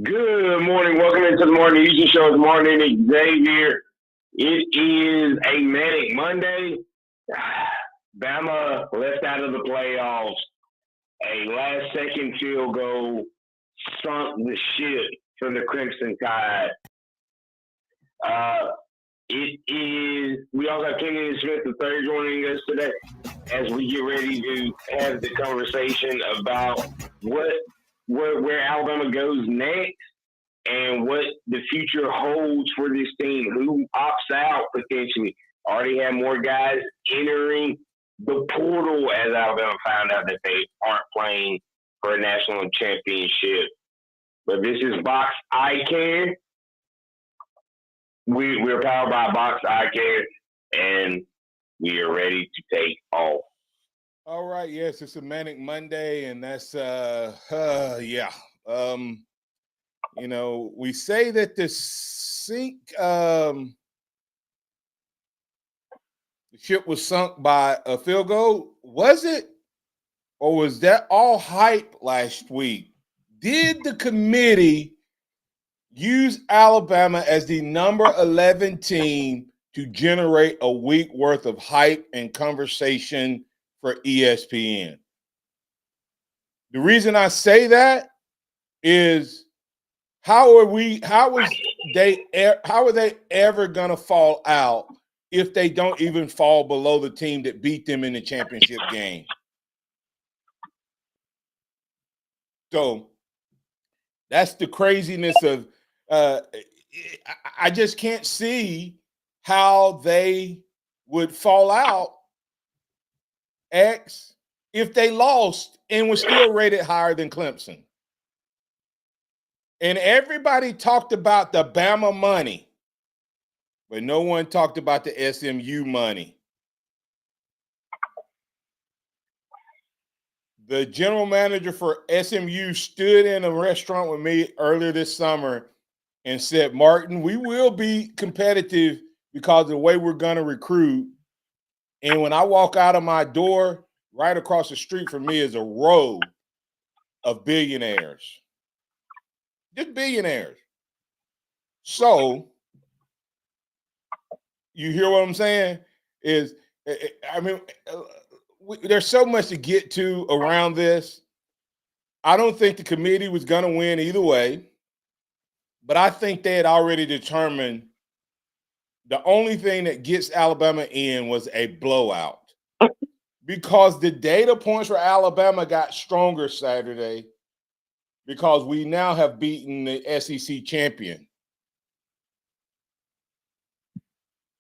Good morning. Welcome into the Morning Houston Show. It's Morning Xavier. It is a manic Monday. Bama left out of the playoffs. A last-second field goal sunk the ship for the Crimson Tide. We also have Kenny Smith III joining us today as we get ready to have the conversation about where Alabama goes next and what the future holds for this team. Who opts out potentially? Already have more guys entering the portal as Alabama found out that they aren't playing for a national championship. But this is Box Eye Care. We're powered by Box Eye Care, and we are ready to take off. All right, yes, it's a manic Monday, and that's yeah. We say that the ship was sunk by a field goal. Was it? Or was that all hype last week? Did the committee use Alabama as the number 11 team to generate a week worth of hype and conversation for ESPN? The reason I say that is how are they ever going to fall out if they don't even fall below the team that beat them in the championship game? So that's the craziness of I just can't see how they would fall out if they lost and was still rated higher than Clemson. And everybody talked about the Bama money, but no one talked about the SMU money. The general manager for SMU stood in a restaurant with me earlier this summer and said, Martin, we will be competitive because of the way we're going to recruit. And when I walk out of my door, right across the street from me is a row of billionaires. Just billionaires. So You hear what I'm saying? I mean, there's so much to get to around this. I don't think the committee was going to win either way, but I think they had already determined the only thing that gets Alabama in was a blowout because the data points for Alabama got stronger Saturday because we now have beaten the SEC champion.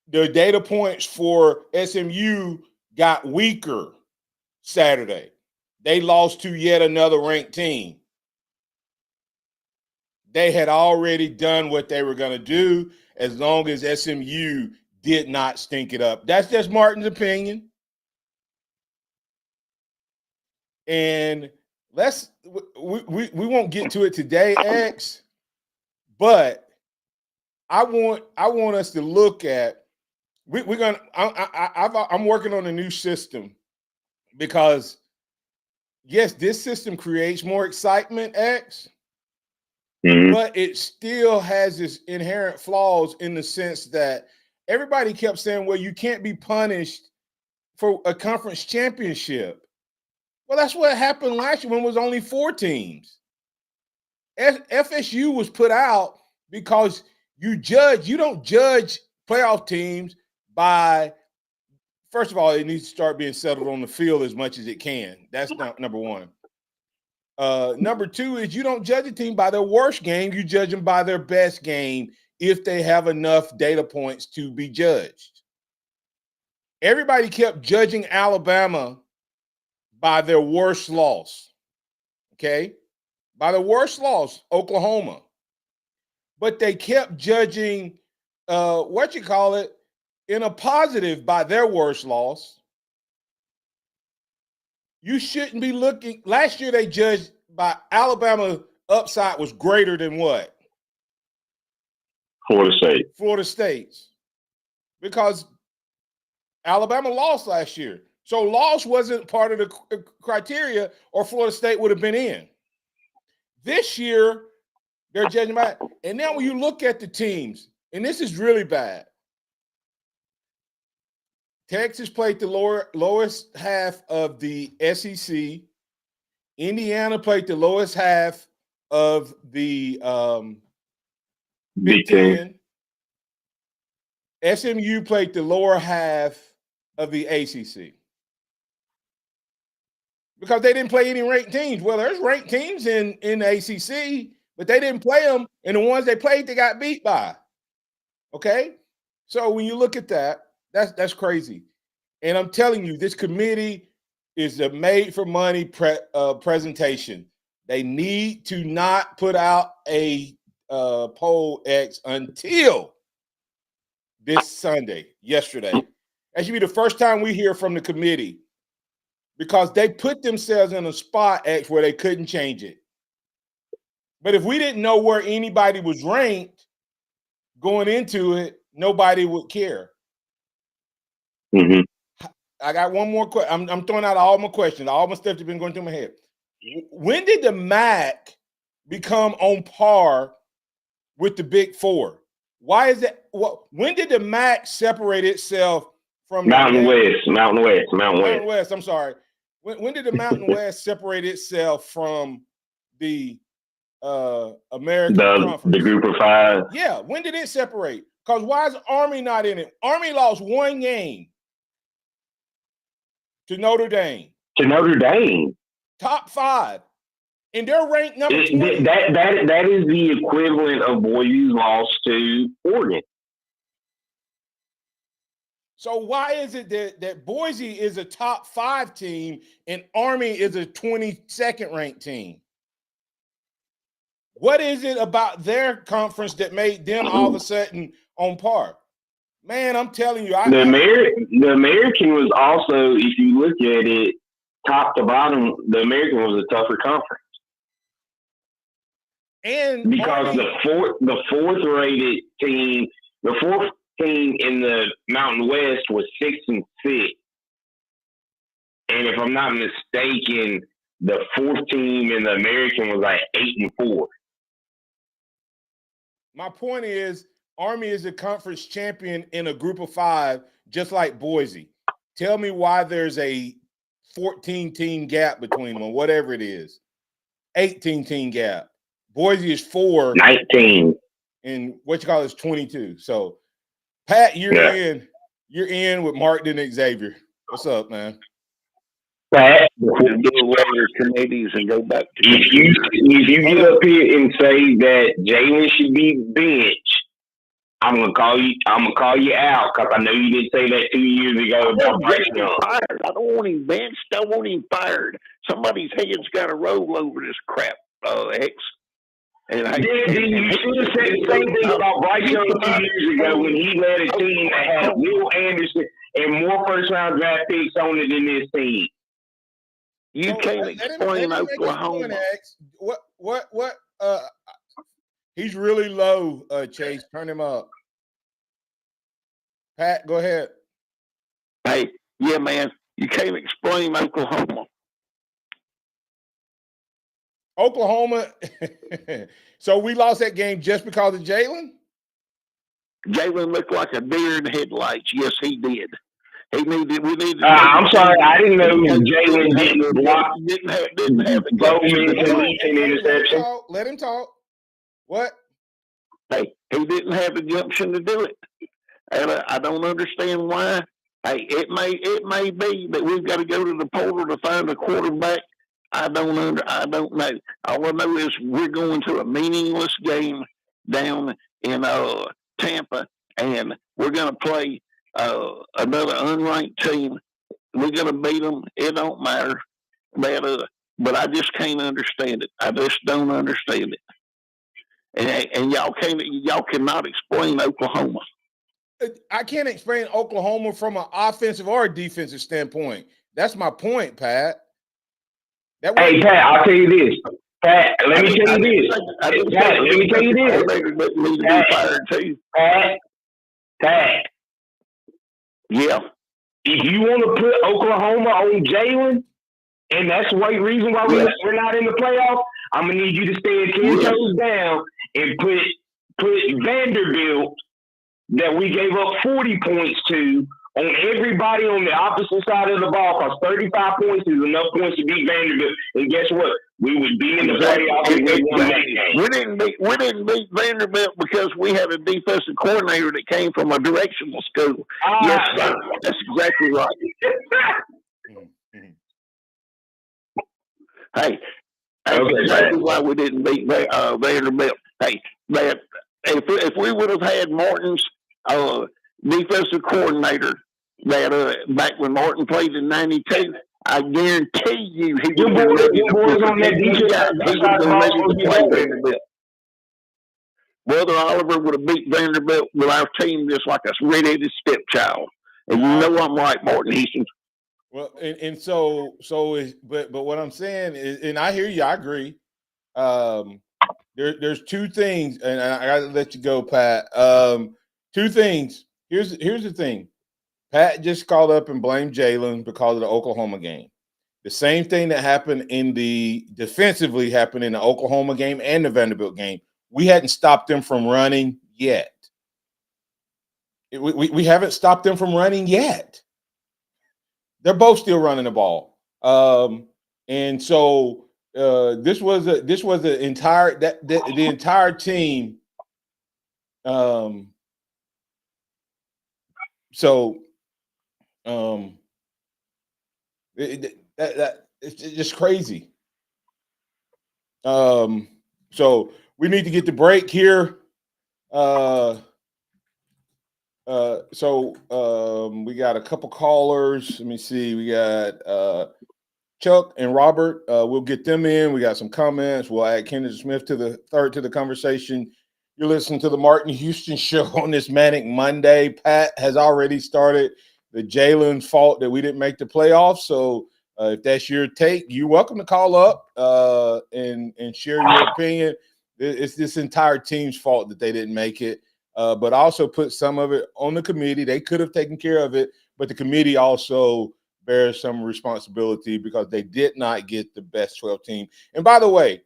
The data points for SMU got weaker Saturday. They lost to yet another ranked team. They had already done what they were going to do as long as SMU did not stink it up. That's just Martin's opinion. And we won't get to it today, X, but I want us to look at I'm working on a new system because yes, this system creates more excitement, X, but it still has its inherent flaws in the sense that everybody kept saying, well, you can't be punished for a conference championship. Well, that's what happened last year when it was only 4 teams. FSU was put out because you don't judge playoff teams by, first of all, it needs to start being settled on the field as much as it can. That's number one. Number two is you don't judge a team by their worst game. You judge them by their best game if they have enough data points to be judged. Everybody kept judging Alabama by their worst loss, okay? By the worst loss, Oklahoma. But they kept judging, in a positive by their worst loss. You shouldn't be looking. Last year they judged by Alabama upside was greater than what? Florida State's. Because Alabama lost last year. So loss wasn't part of the criteria or Florida State would have been in. This year, they're judging by. And now when you look at the teams, and this is really bad. Texas played the lowest half of the SEC. Indiana played the lowest half of the Big Ten. SMU played the lower half of the ACC. Because they didn't play any ranked teams. Well, there's ranked teams in the ACC, but they didn't play them. And the ones they played, they got beat by. Okay? So when you look at that, that's crazy. And I'm telling you, this committee is a made-for-money presentation. They need to not put out a poll X until this Sunday, yesterday. That should be the first time we hear from the committee because they put themselves in a spot X where they couldn't change it. But if we didn't know where anybody was ranked going into it, nobody would care. Mm-hmm. I got one more question. I'm throwing out all my questions, all my stuff that's been going through my head. When did the MAC become on par with the Big Four? Why is that? When did the MAC separate itself from Mountain West? I'm sorry. When did the Mountain West separate itself from the American Conference? The Group of Five? Yeah. When did it separate? Because why is Army not in it? Army lost one game to Notre Dame. Top 5. And they're ranked number 20. That is the equivalent of Boise's loss to Oregon. So why is it that Boise is a top 5 team and Army is a 22nd ranked team? What is it about their conference that made them all of a sudden on par? Man, I'm telling you. The American was also, if you look at it, top to bottom, the American was a tougher conference. And because Army, the fourth team in the Mountain West was 6-6. And if I'm not mistaken, the fourth team in the American was like 8-4. My point is, Army is a conference champion in a group of 5, just like Boise. Tell me why there's a 14-team gap between them, or whatever it is. 18-team gap. Boise is 4. 19. And what you call it is 22. So, Pat, you're in. You're in with Martin and Xavier. What's up, man? Pat, we'll do away with committees and go back to if you get up here and say that Jalen should be benched, I'm gonna call you. I'm gonna call you out because I know you didn't say that 2 years ago about Bryce Young. Fired. I don't want him benched. I want him fired. Somebody's head's got to roll over this crap, X. And you should have said the same thing about Bryce Young 2 years ago when he led a team that had Will Anderson and more first-round draft picks on it than this team. You can't explain Oklahoma. What? He's really low, Chase. Turn him up. Pat, go ahead. Hey, yeah, man. You can't explain Oklahoma. Oklahoma. So we lost that game just because of Jalen? Jalen looked like a deer in the headlights. Yes, he did. We needed. I'm sorry, I didn't know Jalen didn't block. Didn't have the interception. Let him talk. What? Hey, he didn't have the gumption to do it, and I don't understand why. Hey, it may be that we've got to go to the portal to find a quarterback. I don't know. All I know is we're going to a meaningless game down in Tampa, and we're going to play another unranked team. We're going to beat them. It don't matter. But I just can't understand it. I just don't understand it. And y'all cannot explain Oklahoma. I can't explain Oklahoma from an offensive or a defensive standpoint. That's my point, Pat. Hey, Pat, I'll tell you this. Pat, let me tell you this. Pat, let me tell you this. Pat. Yeah. If you want to put Oklahoma on Jalen, and that's the reason why we're not in the playoff, I'm going to need you to stand 10 toes down and put Vanderbilt, that we gave up 40 points to, on everybody on the opposite side of the ball, because 35 points is enough points to beat Vanderbilt. And guess what? We would be in the playoffs if we won that game. We didn't beat Vanderbilt because we had a defensive coordinator that came from a directional school. Yes, sir. That's exactly right. Hey, that's exactly why we didn't beat Vanderbilt. Hey, man, if we would have had Martin's defensive coordinator that back when Martin played in '92, I guarantee you he would have been ready to play Vanderbilt. Brother Oliver would have beat Vanderbilt with our team just like a red-headed stepchild. And you know I'm right, Martin Houston. Well, but what I'm saying is, and I hear you, I agree. There's two things, and I got to let you go, Pat. Two things. Here's the thing. Pat just called up and blamed Jalen because of the Oklahoma game. The same thing that happened defensively happened in the Oklahoma game and the Vanderbilt game. We hadn't stopped them from running yet. We haven't stopped them from running yet. They're both still running the ball. And so this was the entire the entire team. It's just crazy. So we need to get the break here. We got a couple callers. Let me see. We got Chuck and Robert. We'll get them in. We got some comments. We'll add Kenneth Smith to the conversation. You're listening to the Martin Houston Show on this Manic Monday. Pat has already started the Jalen's fault that we didn't make the playoffs. So if that's your take, you're welcome to call up and share your opinion. It's this entire team's fault that they didn't make it. But also put some of it on the committee. They could have taken care of it, but the committee also bears some responsibility because they did not get the best 12 team. And by the way,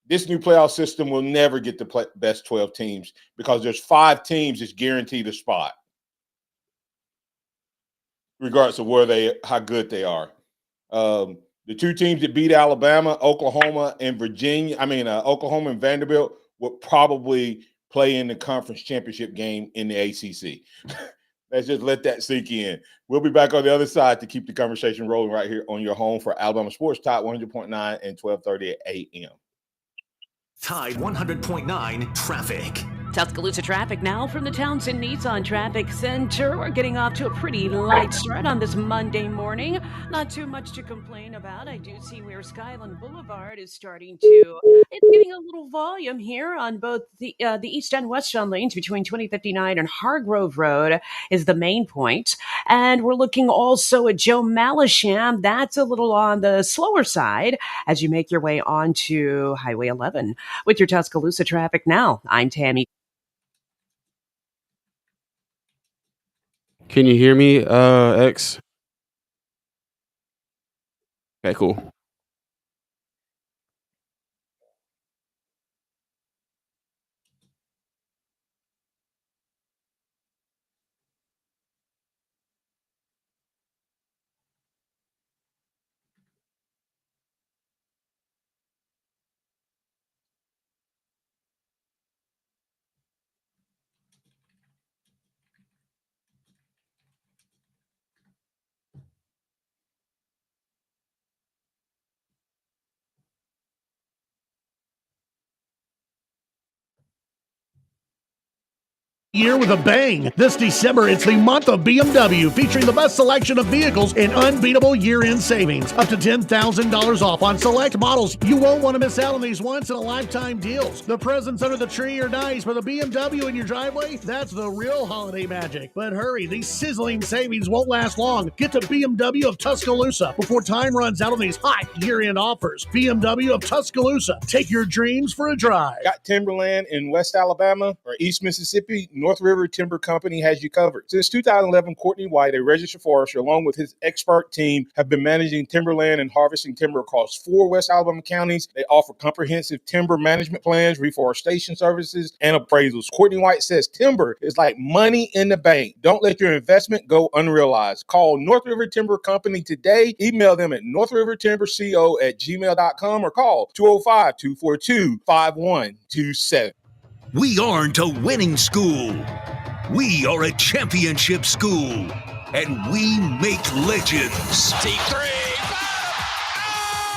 this new playoff system will never get the best 12 teams because there's 5 teams that's guaranteed a spot, regardless of how good they are. The 2 teams that beat Alabama, Oklahoma and Oklahoma and Vanderbilt would probably play in the conference championship game in the ACC. Let's just let that sink in. We'll be back on the other side to keep the conversation rolling right here on your home for Alabama Sports, Tide 100.9 and 1230 a.m. Tide 100.9 traffic. Tuscaloosa traffic now from the Townsend Nissan Traffic Center. We're getting off to a pretty light start on this Monday morning. Not too much to complain about. I do see where Skyland Boulevard is starting to. It's getting a little volume here on both the east and westbound lanes between 2059 and Hargrove Road is the main point. And we're looking also at Joe Malisham. That's a little on the slower side as you make your way onto Highway 11. With your Tuscaloosa traffic now, I'm Tammy. Can you hear me, X? Okay, cool. Year with a bang. This December, it's the month of BMW, featuring the best selection of vehicles and unbeatable year-end savings. Up to $10,000 off on select models. You won't want to miss out on these once-in-a-lifetime deals. The presents under the tree are nice, but the BMW in your driveway, that's the real holiday magic. But hurry, these sizzling savings won't last long. Get to BMW of Tuscaloosa before time runs out on these hot year-end offers. BMW of Tuscaloosa. Take your dreams for a drive. Got timberland in West Alabama or East Mississippi? North River Timber Company has you covered. Since 2011, Courtney White, a registered forester, along with his expert team, have been managing timberland and harvesting timber across 4 West Alabama counties. They offer comprehensive timber management plans, reforestation services, and appraisals. Courtney White says timber is like money in the bank. Don't let your investment go unrealized. Call North River Timber Company today. Email them at northrivertimberco@gmail.com or call 205-242-5127. We aren't a winning school. We are a championship school. And we make legends. Deep 3.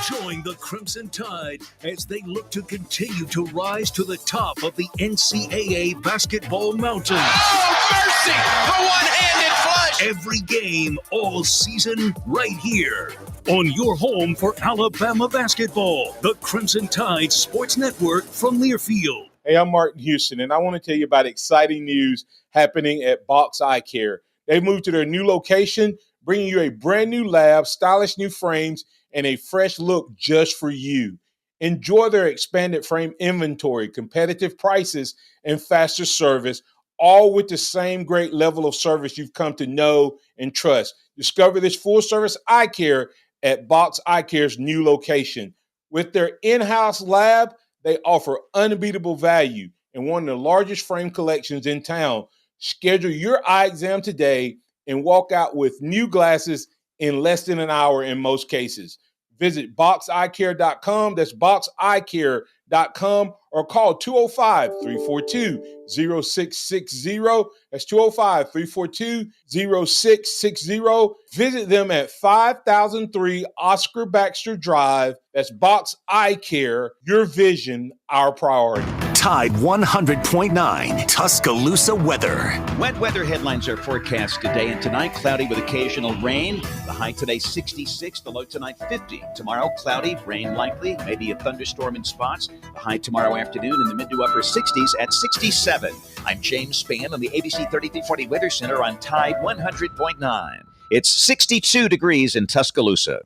Join the Crimson Tide as they look to continue to rise to the top of the NCAA basketball mountain. Oh, mercy! The one-handed flush! Every game, all season, right here on your home for Alabama basketball. The Crimson Tide Sports Network from Learfield. Hey, I'm Martin Houston, and I want to tell you about exciting news happening at Box Eye Care. They moved to their new location, bringing you a brand new lab, stylish new frames, and a fresh look just for you. Enjoy their expanded frame inventory, competitive prices, and faster service, all with the same great level of service you've come to know and trust. Discover this full-service eye care at Box Eye Care's new location. With their in-house lab, they offer unbeatable value and one of the largest frame collections in town. Schedule your eye exam today and walk out with new glasses in less than an hour in most cases. Visit boxeyecare.com. That's boxeyecare.com or call 205-342-0660. That's 205-342-0660. Visit them at 5003 Oscar Baxter Drive. That's Box Eye Care. Your vision, our priority. Tide 100.9 Tuscaloosa weather. Wet weather headlines are forecast today and tonight. Cloudy with occasional rain. The high today 66, the low tonight 50. Tomorrow cloudy, rain likely, maybe a thunderstorm in spots. The high tomorrow afternoon in the mid to upper 60s at 67. I'm James Spann on the ABC 3340 Weather Center on Tide 100.9. It's 62 degrees in Tuscaloosa.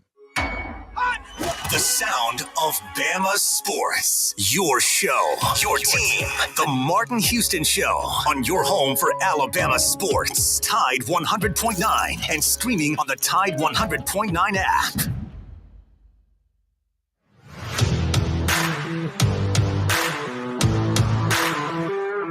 The sound of Bama Sports. Your show, your team. The Martin Houston Show on your home for Alabama sports. Tide 100.9 and streaming on the Tide 100.9 app.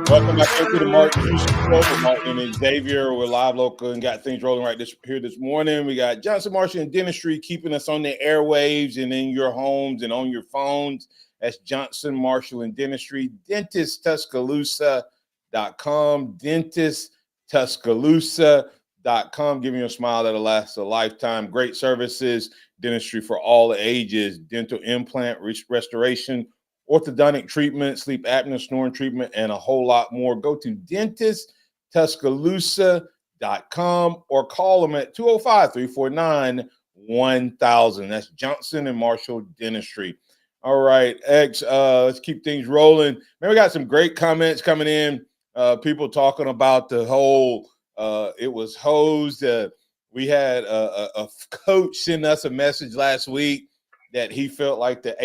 Welcome back into the Martin Houston Show with Martin and Xavier. We're live, local, and got things rolling right here this morning. We got Johnson Marshall and Dentistry keeping us on the airwaves and in your homes and on your phones. That's Johnson Marshall and Dentistry. DentistTuscaloosa.com. DentistTuscaloosa.com. Giving you a smile that'll last a lifetime. Great services, dentistry for all ages, dental implant restoration, orthodontic treatment, sleep apnea, snoring treatment, and a whole lot more. Go to dentisttuscaloosa.com or call them at 205-349-1000. That's Johnson and Marshall Dentistry. All right, X, let's keep things rolling. Man, we got some great comments coming in. People talking about the whole it was hosed. We had a coach send us a message last week that he felt like the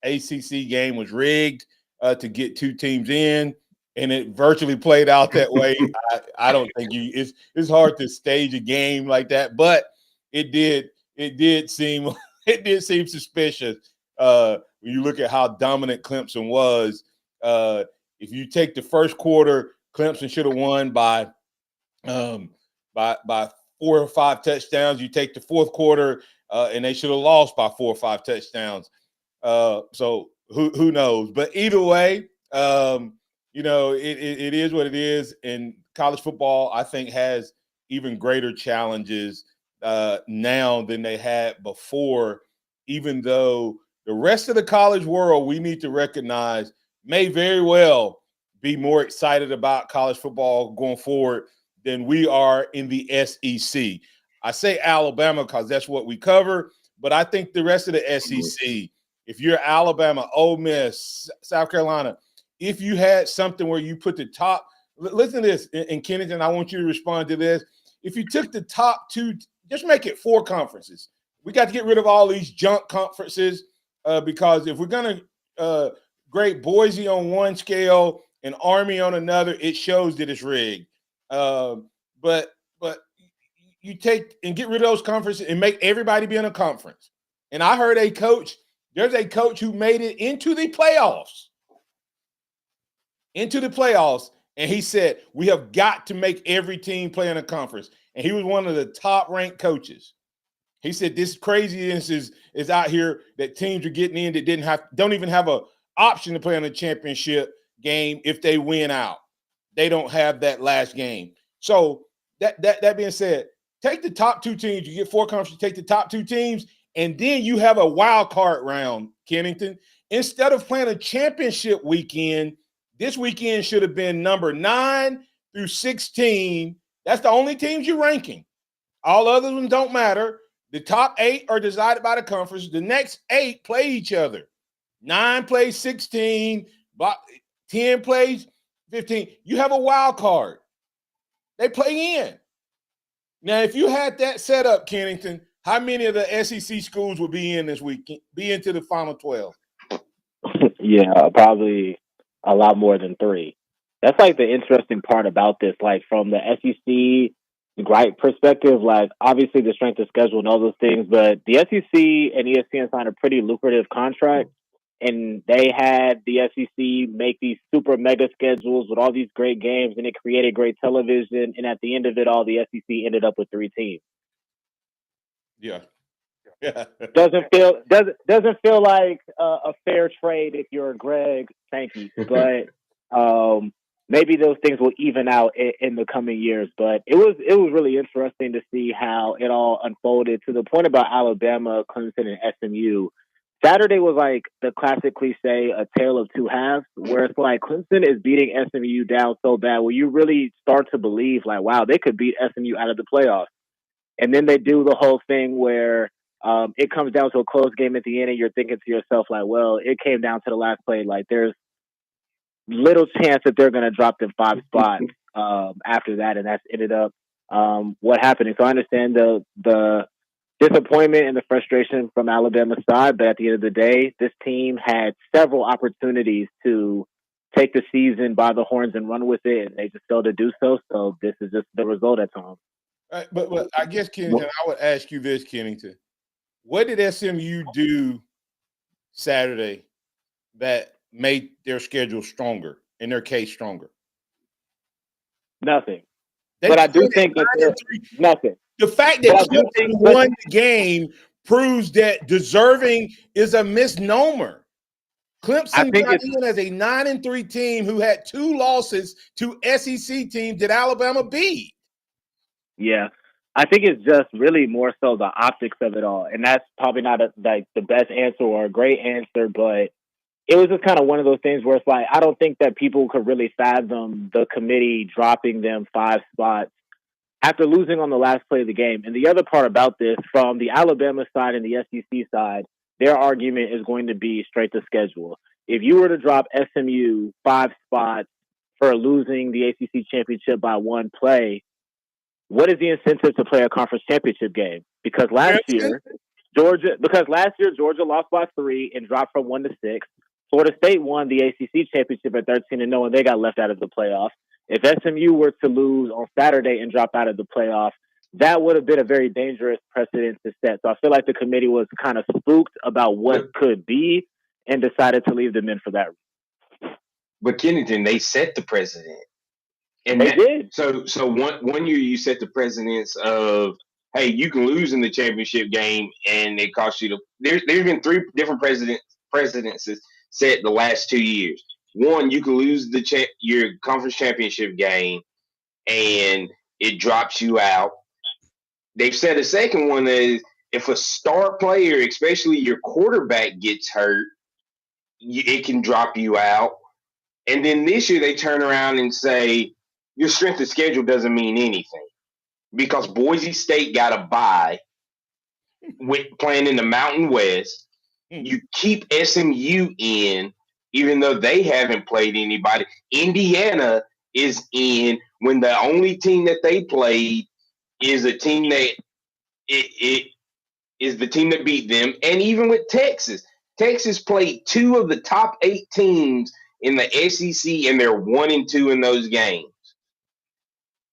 ACC game was rigged to get two teams in, and it virtually played out that way. I don't think it's hard to stage a game like that, but it did seem suspicious when you look at how dominant Clemson was. If you take the first quarter, Clemson should have won by 4 or 5 touchdowns. You take the fourth quarter, and they should have lost by 4 or 5 touchdowns. So who knows? But either way, it is what it is. And college football, I think, has even greater challenges now than they had before, even though the rest of the college world, we need to recognize, may very well be more excited about college football going forward than we are in the SEC. I say Alabama because that's what we cover, but I think the rest of the SEC, if you're Alabama, Ole Miss, South Carolina, if you had something where you put the top – listen to this, and Kennington, I want you to respond to this. If you took the top two – just make it 4 conferences. We got to get rid of all these junk conferences because if we're going to grade Boise on one scale and Army on another, it shows that it's rigged. But you take and get rid of those conferences and make everybody be in a conference. And I heard there's a coach who made it into the playoffs. And he said, we have got to make every team play in a conference. And he was one of the top-ranked coaches. He said this craziness is out here that teams are getting in that don't even have an option to play in a championship game if they win out. They don't have that last game. So that being said, take the top 2 teams. You get 4 conferences, take the top 2 teams, and then you have a wild card round, Kennington. Instead of playing a championship weekend, this weekend should have been number 9 through 16. That's the only teams you're ranking. All other ones don't matter. The top 8 are decided by the conference. The next 8 play each other. 9 plays 16, 10 plays 15. You have a wild card. They play in. Now, if you had that set up, Kennington, how many of the SEC schools would be in this weekend, be into the Final 12? Yeah, probably a lot more than 3. That's like the interesting part about this, like from the SEC gripe perspective, like obviously the strength of schedule and all those things, but the SEC and ESPN signed a pretty lucrative contract, and they had the SEC make these super mega schedules with all these great games, and it created great television, and at the end of it all, the SEC ended up with 3 teams. Yeah. Doesn't feel like a fair trade if you're Greg Sankey, but maybe those things will even out in the coming years. But it was really interesting to see how it all unfolded, to the point about Alabama, Clemson, and SMU. Saturday was like the classic cliche, a tale of two halves, where it's like Clemson is beating SMU down so bad where you really start to believe like, wow, they could beat SMU out of the playoffs. And then they do the whole thing where it comes down to a close game at the end, and you're thinking to yourself like, well, it came down to the last play. Like there's little chance that they're going to drop them 5 spots after that, and that's ended up what happened. And so I understand the disappointment and the frustration from Alabama's side, but at the end of the day, this team had several opportunities to take the season by the horns and run with it, and they just failed to do so. So this is just the result at times. Right, but I guess, Kennington, I would ask you this, Kennington. What did SMU do Saturday that made their schedule stronger in their case stronger? Nothing. They But I do played at think that 9-3. nothing. The fact But that I do Clemson think- won the game proves that deserving is a misnomer. Clemson think got it's- in as a 9-3 team who had 2 losses to SEC teams that Alabama beat. Yeah. I think it's just really more so the optics of it all. And that's probably not like the best answer or a great answer, but it was just kind of one of those things where it's like, I don't think that people could really fathom the committee dropping them 5 spots after losing on the last play of the game. And the other part about this, from the Alabama side and the SEC side, their argument is going to be straight to schedule. If you were to drop SMU 5 spots for losing the ACC championship by 1 play, what is the incentive to play a conference championship game? Because last year Georgia lost by 3 and dropped from 1 to 6. Florida State won the ACC championship at 13-0, and they got left out of the playoffs. If SMU were to lose on Saturday and drop out of the playoffs, that would have been a very dangerous precedent to set. So I feel like the committee was kind of spooked about what could be and decided to leave them in for that. But Kennington, they set the precedent. And they did. So one year you set the precedence of, hey, you can lose in the championship game and it costs you to. There's been 3 different precedences set the last 2 years. One, you can lose your conference championship game and it drops you out. They've said a second one is if a star player, especially your quarterback, gets hurt, it can drop you out. And then this year they turn around and say your strength of schedule doesn't mean anything because Boise State got a bye with playing in the Mountain West. You keep SMU in, even though they haven't played anybody. Indiana is in when the only team that they played is a team that it is the team that beat them. And even with Texas played 2 of the top 8 teams in the SEC, and they're 1-2 in those games.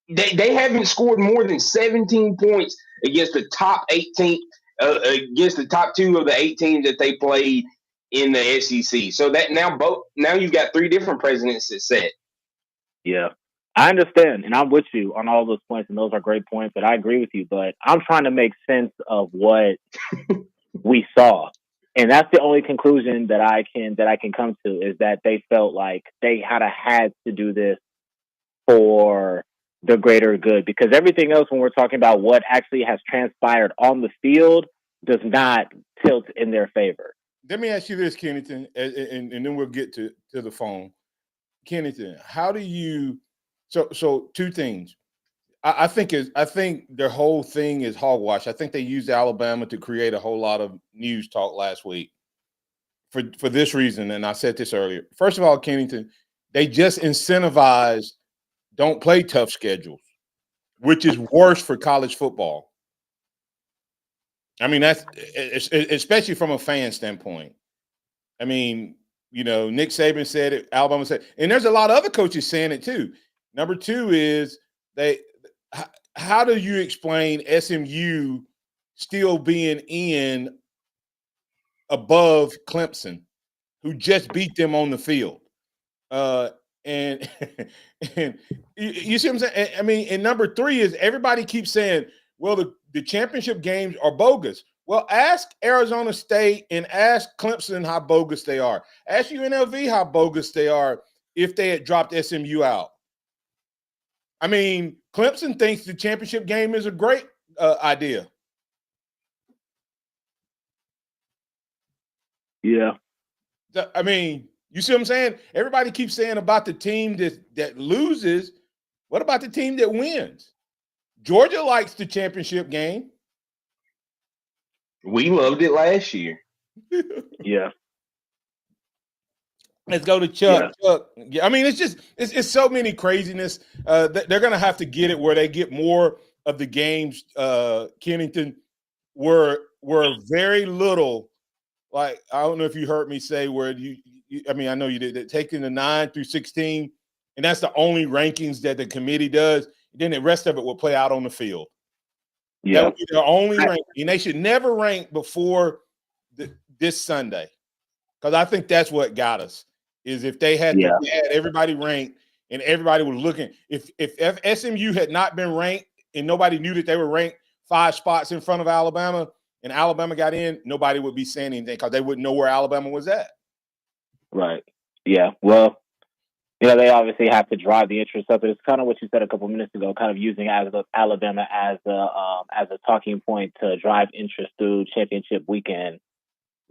They haven't scored more than 17 points against the top 18 against the top 2 of the 8 teams that they played in the SEC. So that now you've got 3 different presidents that set. Yeah, I understand, and I'm with you on all those points, and those are great points. But I agree with you. But I'm trying to make sense of what we saw, and that's the only conclusion that I can come to is that they felt like they had to do this for the greater good, because everything else, when we're talking about what actually has transpired on the field, does not tilt in their favor. Let me ask you this, Kennington, and then we'll get to the phone. Kennington, how do you? So 2 things. I think their whole thing is hogwash. I think they used Alabama to create a whole lot of news talk last week for this reason, and I said this earlier. First of all, Kennington, they just incentivized don't play tough schedules, which is worse for college football. I mean, that's especially from a fan standpoint. I mean, Nick Saban said it, Alabama said, and there's a lot of other coaches saying it too. Number 2 is how do you explain SMU still being in above Clemson, who just beat them on the field? And you see what I'm saying? I mean, and number 3 is everybody keeps saying, well, the championship games are bogus. Well, ask Arizona State and ask Clemson how bogus they are. Ask UNLV how bogus they are if they had dropped SMU out. I mean, Clemson thinks the championship game is a great idea. Yeah. I mean, you see what I'm saying? Everybody keeps saying about the team that loses. What about the team that wins? Georgia likes the championship game. We loved it last year. Yeah. Let's go to Chuck. Yeah. Chuck. I mean, it's so many craziness. They're going to have to get it where they get more of the games, Kennington, were very little. Like, I don't know if you heard me say where I mean, I know you did, taking the 9 through 16, and that's the only rankings that the committee does. Then the rest of it will play out on the field. Yeah. That would be their only ranking. And they should never rank before this Sunday, because I think that's what got us. is if they had everybody ranked and everybody was looking. If SMU had not been ranked and nobody knew that they were ranked 5 spots in front of Alabama and Alabama got in, nobody would be saying anything because they wouldn't know where Alabama was at. Right. Yeah. Well, they obviously have to drive the interest up. It's kind of what you said a couple minutes ago, kind of using Alabama as a talking point to drive interest through championship weekend.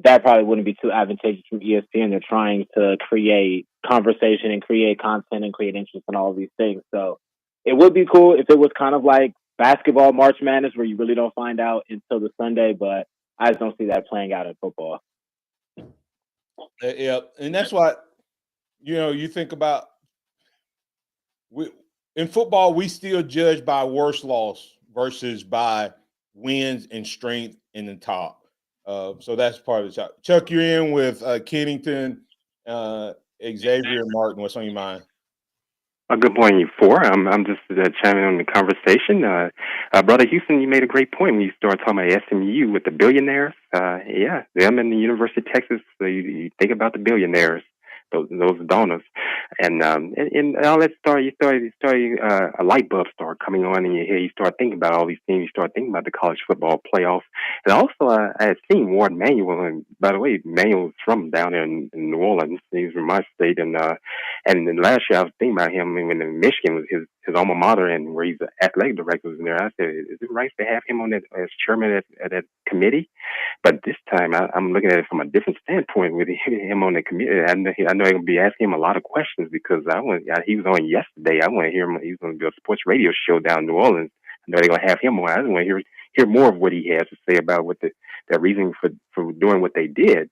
That probably wouldn't be too advantageous from ESPN. They're trying to create conversation and create content and create interest in all of these things. So it would be cool if it was kind of like basketball March Madness where you really don't find out until the Sunday, but I just don't see that playing out in football. Yeah, and that's what you think about. In football, we still judge by worst loss versus by wins and strength in the top. So that's part of the shot. Chuck, you're in with Kennington, Xavier, and Martin. What's on your mind? Good morning, you four. I'm just chiming on the conversation. Brother Houston, you made a great point when you started talking about SMU with the billionaires. Yeah, them and the University of Texas. You think about the billionaires, those donors, and all that a light bulb start coming on in your head. You start thinking about all these things. You start thinking about the college football playoffs, and also I had seen Ward Manuel. And by the way, Manuel's from down there in New Orleans. He's from my state, and then last year I was thinking about him when Michigan was his alma mater, and where he's the athletic director was in there. I said, is it right to have him on that as chairman at that committee? But this time I'm looking at it from a different standpoint with him on the committee. I know I'm going to be asking him a lot of questions because he was on yesterday. I want to hear him. He's going to do a sports radio show down in New Orleans. I know they're going to have him on. I just want to hear more of what he has to say about what their reasoning for doing what they did.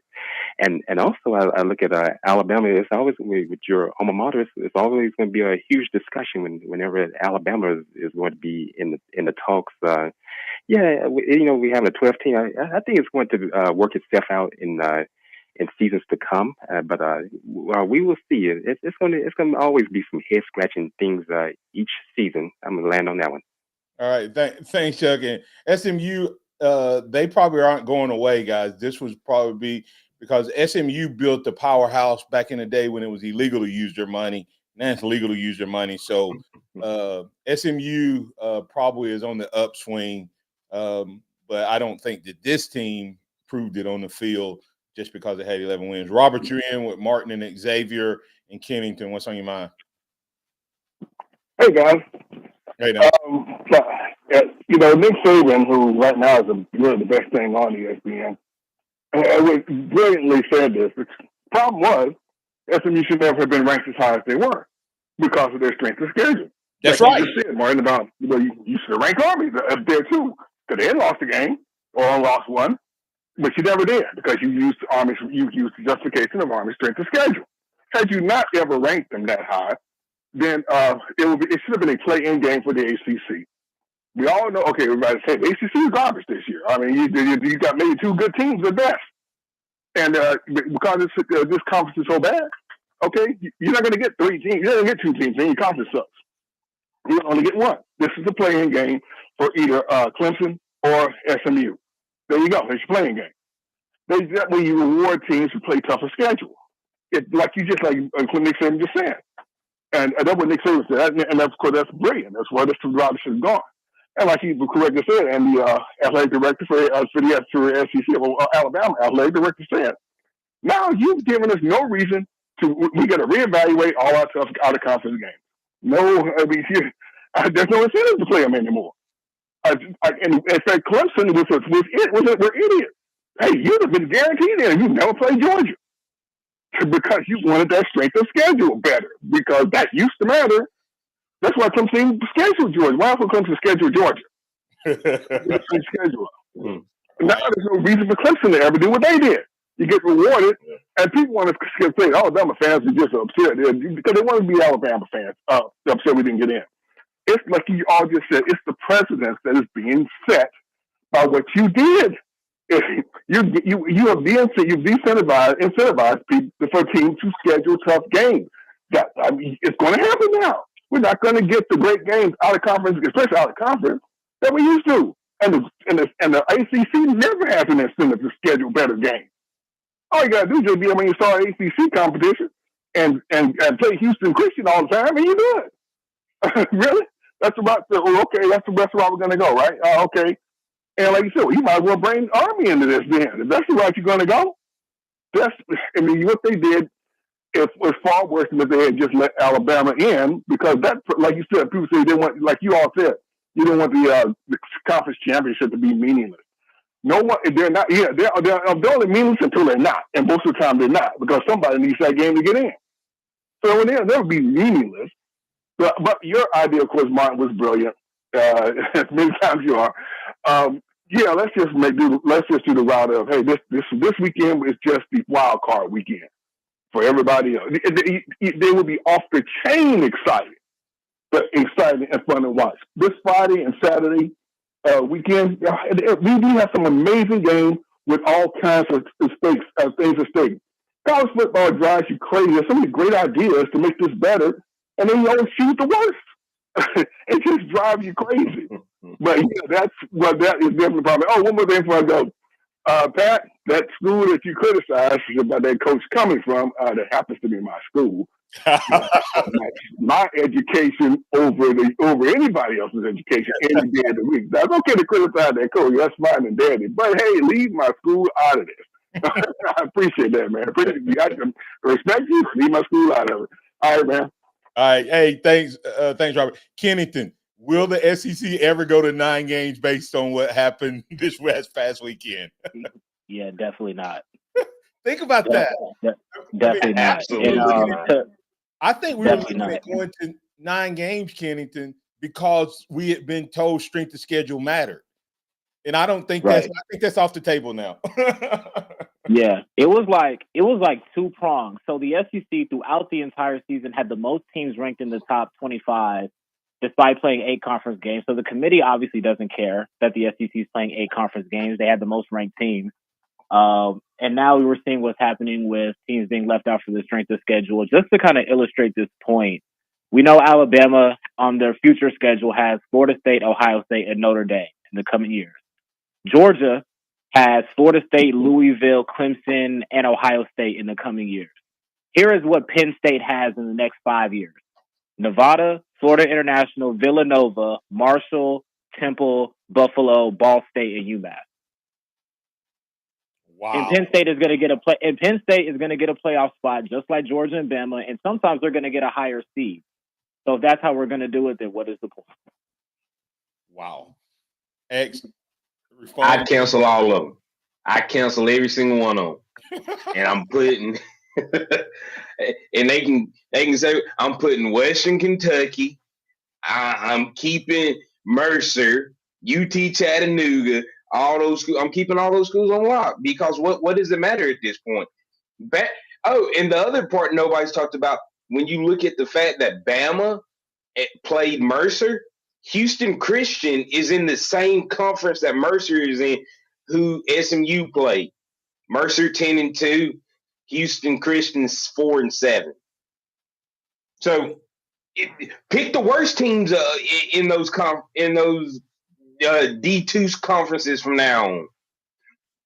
And also I look at Alabama. It's always with your alma mater. It's always going to be a huge discussion whenever Alabama is going to be in the talks. We have a 12 team. I think it's going to work itself out in seasons to come. But we will see. It's going to always be some head scratching things each season. I'm going to land on that one. All right, thanks, Chuck. And SMU, they probably aren't going away, guys. This was probably because SMU built the powerhouse back in the day when it was illegal to use their money. Now it's legal to use their money. So SMU probably is on the upswing, but I don't think that this team proved it on the field just because it had 11 wins. Robert, you're in with Martin and Xavier and Kennington. What's on your mind? Hey, guys. Hey, now. Nick Saban, who right now is really the best thing on ESPN, brilliantly said this. The problem was SMU should never have been ranked as high as they were because of their strength of schedule. That's like right. You just said, Martin, about you should have ranked Army up there too because they had lost a game or lost one, but you never did because you used the justification of Army's strength of schedule. Had you not ever ranked them that high, then it should have been a play-in game for the ACC. We all know, okay, everybody say the ACC is garbage this year. I mean, you got maybe 2 good teams at best. And because this conference is so bad, okay, you're not going to get 3 teams. You're not going to get 2 teams in your conference sucks. You're only get 1. This is a play-in game for either Clemson or SMU. There you go. It's your playing game. That way you reward teams who play tougher schedule. Like Nick Saban just said. And that's what Nick Saban said. And of course, that's brilliant. That's where this route should have gone. And like he correctly said, and the athletic director for the SEC, Alabama athletic director said, now you've given us no reason we got to reevaluate all our tough out-of-conference games. No, there's no incentive to play them anymore. And in fact, Clemson we're idiots. Hey, you'd have been guaranteed that you never played Georgia because you wanted that strength of schedule better because that used to matter. That's why Clemson scheduled Georgia. Why would Clemson schedule Georgia? Schedule. Now there's no reason for Clemson to ever do what they did. You get rewarded, and people want to say, Alabama fans are just upset because they want to be Alabama fans upset we didn't get in. It's like you all just said, it's the precedence that is being set by what you did. You have incentivized people for teams to schedule tough games. It's going to happen now. We're not going to get the great games out of conference, especially out of conference, that we used to. And the ACC never has an incentive to schedule better games. All you got to do is just be when you start ACC competition and play Houston Christian all the time, and you do it. Really? That's about okay. That's the best route we're gonna go, right? Okay. And like you said, you might as well bring Army into this then. If that's the route you're gonna go, what they did it was far worse than if they had just let Alabama in, because that, like you said, people say they want, like you all said, you didn't want the conference championship to be meaningless. No one, they're not. Yeah, they're only meaningless until they're not, and most of the time they're not, because somebody needs that game to get in. So they'll never be meaningless. But your idea, of course, Martin, was brilliant. As many times you are. Yeah, let's just do the route of, hey, this weekend is just the wild card weekend for everybody else. They will be off the chain excited, but exciting and fun to watch. This Friday and Saturday weekend, we do have some amazing games with all kinds of things at stake. College football drives you crazy. There's so many great ideas to make this better, and then you always choose the worst. It just drives you crazy. But yeah, that is definitely probably. Oh, one more thing before I go. Pat, that school that you criticized about that coach coming from, that happens to be my school. My education over anybody else's education any day of the week. That's okay to criticize that coach. That's fine and dandy. But hey, leave my school out of this. I appreciate that, man. I can respect you. Leave my school out of it. All right, man. All right. Hey, thanks, Robert. Kennington, will the SEC ever go to 9 games based on what happened this past weekend? Yeah, definitely not. Think about that. Definitely not. Absolutely. I think we were looking at going to 9 games, Kennington, because we had been told strength of schedule mattered. And I don't think I think that's off the table now. Yeah, it was like 2 prongs. So the SEC throughout the entire season had the most teams ranked in the top 25 despite playing 8 conference games. So the committee obviously doesn't care that the SEC is playing 8 conference games. They had the most ranked teams. And now we were seeing what's happening with teams being left out for the strength of schedule. Just to kind of illustrate this point, we know Alabama on their future schedule has Florida State, Ohio State, and Notre Dame in the coming years. Georgia has Florida State, Louisville, Clemson, and Ohio State in the coming years. Here is what Penn State has in the next 5 years: Nevada, Florida International, Villanova, Marshall, Temple, Buffalo, Ball State, and UMass. Wow. And Penn State is going to get a playoff spot just like Georgia and Bama, and sometimes they're going to get a higher seed. So if that's how we're going to do it, then what is the point? Wow. X. I cancel all of them. I cancel every single one of them, and I'm putting. And they can say I'm putting Western Kentucky. I'm keeping Mercer, UT Chattanooga, all those schools. I'm keeping all those schools on lock, because what does it matter at this point? And the other part nobody's talked about, when you look at the fact that Bama played Mercer, Houston Christian is in the same conference that Mercer is in, who SMU played. Mercer 10-2, Houston Christian's 4-7. So pick the worst teams in those D2 conferences from now on.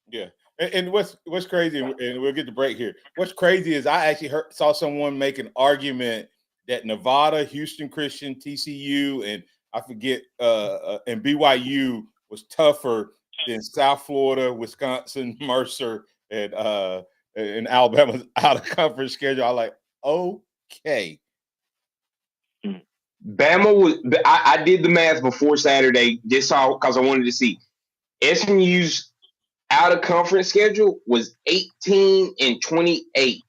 Yeah. And what's crazy, and we'll get the break here. What's crazy is I actually saw someone make an argument that Nevada, Houston Christian, TCU, and I forget, and BYU was tougher than South Florida, Wisconsin, Mercer, and Alabama's out of conference schedule. I like, okay. Bama was. I did the math before Saturday, just because I wanted to see. SMU's out of conference schedule was 18-28.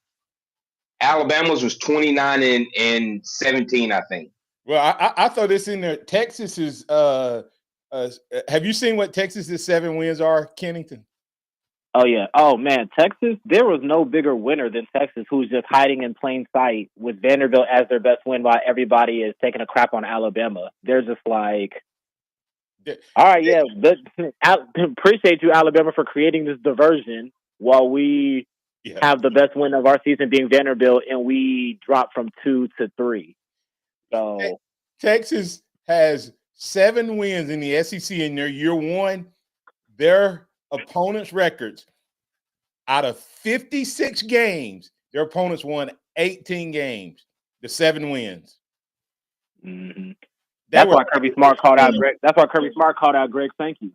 Alabama's was 29-17, I think. Well, I throw this in there. Texas is. Have you seen what Texas's 7 wins are, Kennington? Oh yeah. Oh man, Texas. There was no bigger winner than Texas, who's just hiding in plain sight with Vanderbilt as their best win, while everybody is taking a crap on Alabama. They're just like, all right, yeah. Appreciate you, Alabama, for creating this diversion while we have the best win of our season being Vanderbilt, and we drop from 2 to 3. So Texas has 7 wins in the SEC in their year one. Their opponents' records, out of 56 games, their opponents won 18 games, the 7 wins. Mm-hmm. That's why Kirby Smart called out Greg. That's why Kirby Smart called out Greg Sankey.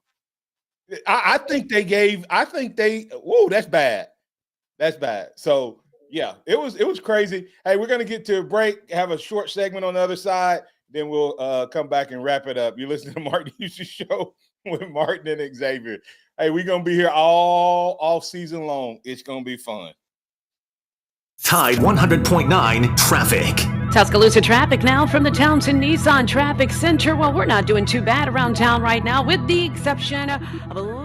I think whoa, that's bad. That's bad. So yeah, it was crazy. Hey, we're gonna get to a break, have a short segment on the other side, then we'll come back and wrap it up. You're listening to Martin Houston Show with Martin and Xavier. Hey, we're gonna be here all season long. It's gonna be fun. Tide 100.9 traffic. Tuscaloosa traffic now from the Townsend Nissan Traffic Center. Well, we're not doing too bad around town right now, with the exception of a little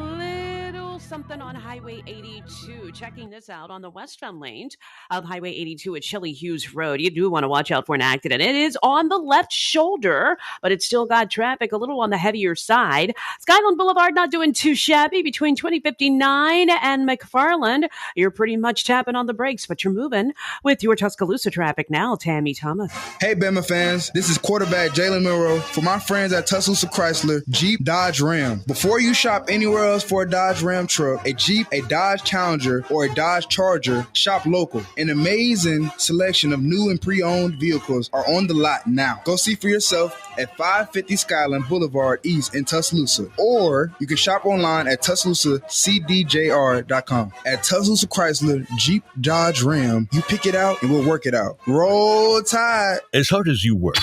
something on Highway 82. Checking this out on the westbound lanes of Highway 82 at Shelley Hughes Road. You do want to watch out for an accident. It is on the left shoulder, but it's still got traffic a little on the heavier side. Skyland Boulevard not doing too shabby between 2059 and McFarland. You're pretty much tapping on the brakes, but you're moving with your Tuscaloosa traffic now. Tammy Thomas. Hey, Bama fans. This is quarterback Jalen Milroe for my friends at Tuscaloosa Chrysler, Jeep, Dodge, Ram. Before you shop anywhere else for a Dodge Ram truck, a Jeep, a Dodge Challenger, or a Dodge Charger, shop local. An amazing selection of new and pre-owned vehicles are on the lot now. Go see for yourself at 550 Skyland Boulevard East in Tuscaloosa. Or you can shop online at TuscaloosaCDJR.com. At Tuscaloosa Chrysler, Jeep, Dodge, Ram, you pick it out and we'll work it out. Roll Tide. As hard as you work,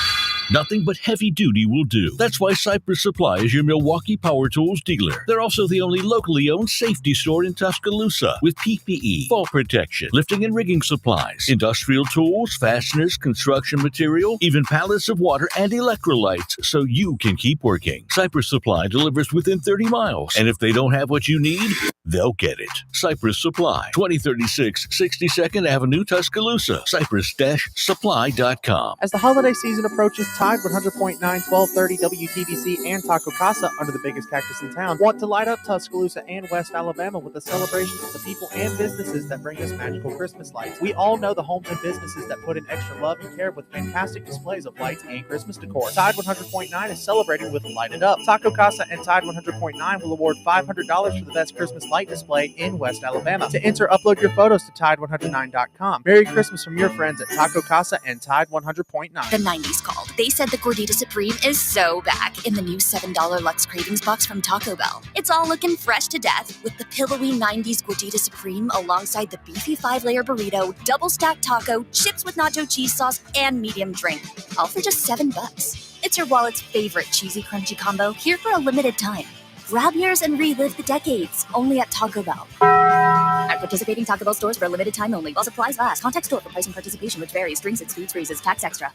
nothing but heavy duty will do. That's why Cypress Supply is your Milwaukee Power Tools dealer. They're also the only locally owned safety store in Tuscaloosa with PPE, fall protection, lifting and rigging supplies, industrial tools, fasteners, construction material, even pallets of water and electrolytes so you can keep working. Cypress Supply delivers within 30 miles. And if they don't have what you need, they'll get it. Cypress Supply, 2036 62nd Avenue, Tuscaloosa. Cypress-supply.com. As the holiday season approaches, Tide 100.9, 1230 WTBC and Taco Casa, under the biggest cactus in town, want to light up Tuscaloosa and West Alabama with a celebration of the people and businesses that bring us magical Christmas lights. We all know the homes and businesses that put in extra love and care with fantastic displays of lights and Christmas decor. Tide 100.9 is celebrating with Light It Up. Taco Casa and Tide 100.9 will award $500 for the best Christmas light display in West Alabama. To enter, upload your photos to Tide109.com. Merry Christmas from your friends at Taco Casa and Tide 100.9. The 90s called. They said the Gordita Supreme is so back in the new $7 Lux Cravings box from Taco Bell. It's all looking fresh to death with the pillowy 90s Gordita Supreme alongside the beefy 5-layer burrito, double stacked taco, chips with nacho cheese sauce, and medium drink. All for just $7. It's your wallet's favorite cheesy crunchy combo, here for a limited time. Grab yours and relive the decades, only at Taco Bell. At participating Taco Bell stores for a limited time only, while supplies last. Contact store for price and participation, which varies. Drinks excludes freezes, tax extra.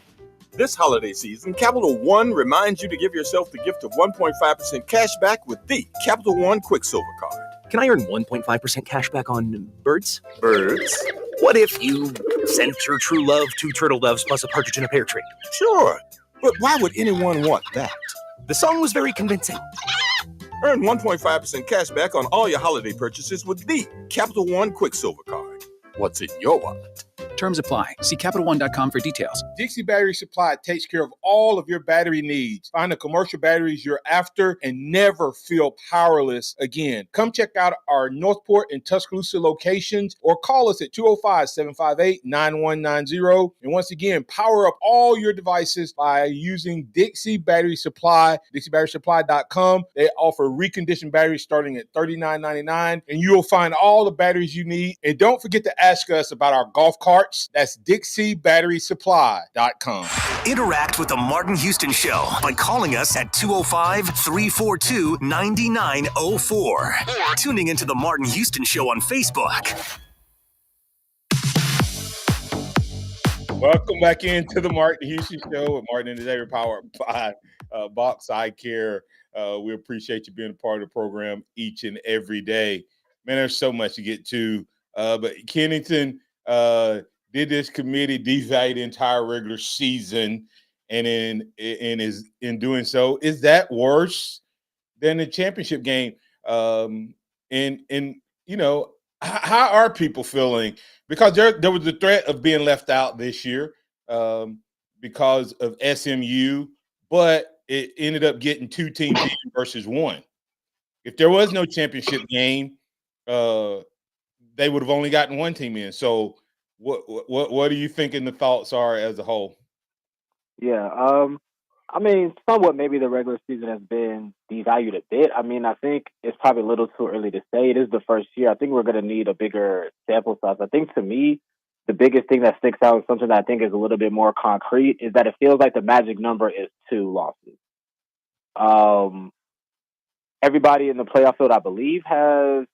This holiday season, Capital One reminds you to give yourself the gift of 1.5% cash back with the Capital One Quicksilver Card. Can I earn 1.5% cash back on birds? Birds? What if you sent your true love 2 turtle doves plus a partridge in a pear tree? Sure, but why would anyone want that? The song was very convincing. Earn 1.5% cash back on all your holiday purchases with the Capital One Quicksilver Card. What's in your wallet? Terms apply. See CapitalOne.com for details. Dixie Battery Supply takes care of all of your battery needs. Find the commercial batteries you're after and never feel powerless again. Come check out our Northport and Tuscaloosa locations or call us at 205-758-9190. And once again, power up all your devices by using Dixie Battery Supply, DixieBatterySupply.com. They offer reconditioned batteries starting at $39.99, and you'll find all the batteries you need. And don't forget to ask us about our golf carts. That's DixieBatterySupply.com. Interact with the Martin Houston Show by calling us at 205-342-9904 or tuning into the Martin Houston Show on Facebook. Welcome back into the Martin Houston Show with Martin and Xavier, powered by Box Eye Care. We appreciate you being a part of the program each and every day. Man, there's so much to get to. But Kennington did this committee devalue the entire regular season, and in doing so, is that worse than the championship game? And you know, how are people feeling? Because there was the threat of being left out this year because of SMU, but it ended up getting 2 teams versus 1. If there was no championship game, they would have only gotten 1 team in. So What do you thinking the thoughts are as a whole? Yeah. I mean, somewhat maybe the regular season has been devalued a bit. I mean, I think it's probably a little too early to say. It is the first year. I think we're going to need a bigger sample size. I think to me, the biggest thing that sticks out, something that I think is a little bit more concrete, is that it feels like the magic number is 2 losses. Everybody in the playoff field, I believe, has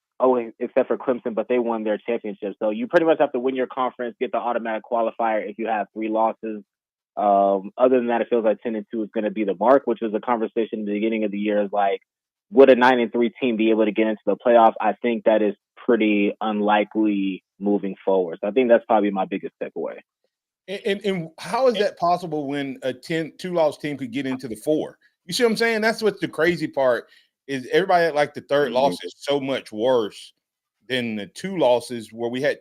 except for Clemson, but they won their championship. So you pretty much have to win your conference, get the automatic qualifier if you have 3 losses. Other than that, it feels like 10-2 is going to be the mark, which was a conversation at the beginning of the year. Is like, would a 9-3 team be able to get into the playoff? I think that is pretty unlikely moving forward. So I think that's probably my biggest takeaway. And how is that possible when a 2-loss team could get into the 4? You see what I'm saying? That's what the crazy part is. Everybody act like the 3rd loss is so much worse than the 2 losses where we had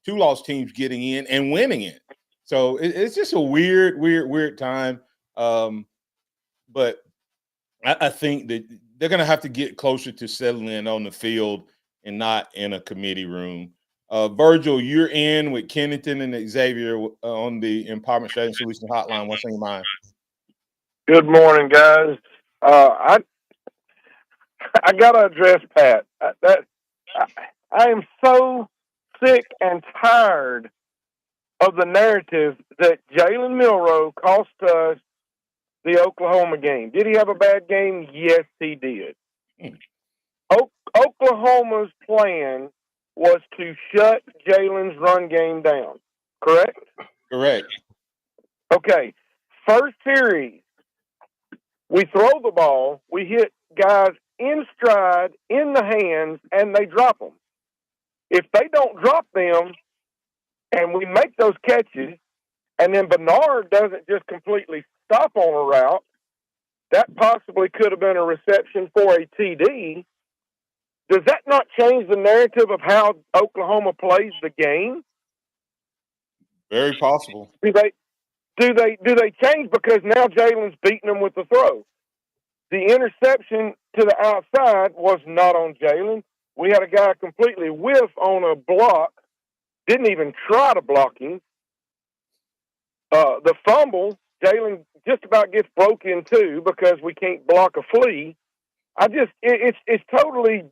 2-loss teams getting in and winning it. So it's just a weird time. But I think that they're going to have to get closer to settling on the field and not in a committee room. Virgil, you're in with Kennington and Xavier on the Empowerment Strategy Solution Hotline. What's on your mind? Good morning, guys. I got to address Pat. I am so sick and tired of the narrative that Jalen Milroe cost us the Oklahoma game. Did he have a bad game? Yes, he did. Oklahoma's plan was to shut Jalen's run game down, correct? Correct. Okay. First series, we throw the ball, we hit guys in stride, in the hands, and they drop them. If they don't drop them, and we make those catches, and then Bernard doesn't just completely stop on a route, that possibly could have been a reception for a TD. Does that not change the narrative of how Oklahoma plays the game? Very possible. Do they change because now Jalen's beating them with the throw? The interception to the outside was not on Jalen. We had a guy completely whiff on a block, didn't even try to block him. The fumble, Jalen just about gets broke in two because we can't block a flea. It's totally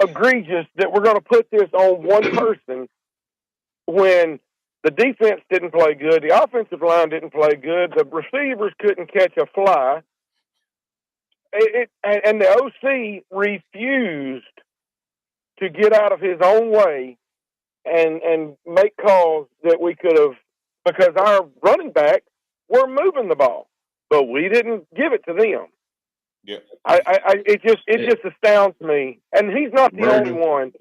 egregious that we're going to put this on one person when the defense didn't play good, the offensive line didn't play good, the receivers couldn't catch a fly, and the OC refused to get out of his own way and make calls that we could have, because our running backs were moving the ball, but we didn't give it to them. Yeah, it just astounds me, and he's not the only one.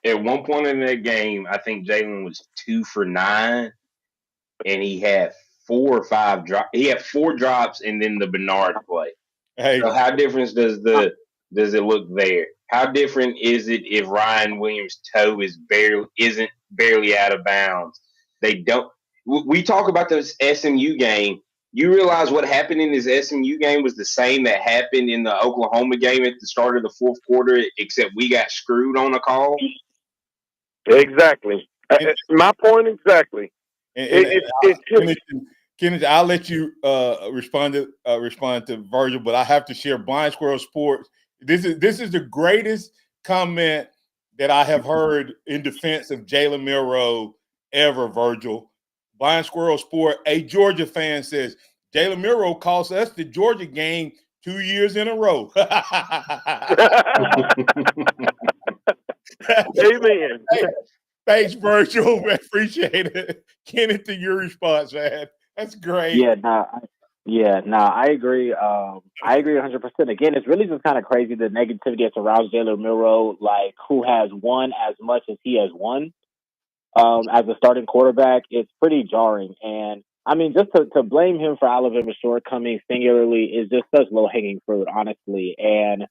At one point in that game, I think Jalen was 2 for 9, and he had 4 or 5 drops. He had 4 drops, and then the Bernard play. Hey. So how different does it look there? How different is it if Ryan Williams' toe isn't barely out of bounds? They don't. We talk about this SMU game. You realize what happened in this SMU game was the same that happened in the Oklahoma game at the start of the fourth quarter, except we got screwed on a call? Exactly. My point exactly. Kenneth, I'll let you respond to Virgil, but I have to share Blind Squirrel Sports. This is the greatest comment that I have heard in defense of Jalen Milroe ever, Virgil. Blind Squirrel Sport, a Georgia fan says, Jalen Milroe cost us the Georgia game 2 years in a row. Amen. Hey, thanks, Virgil. Appreciate it. Kenneth, to your response, man. That's great. I agree. I agree 100%. Again, it's really just kind of crazy the negativity that surrounds Jalen Milroe, like who has won as much as he has won as a starting quarterback. It's pretty jarring. And I mean, just to blame him for Alabama's shortcomings singularly is just such low-hanging fruit, honestly. And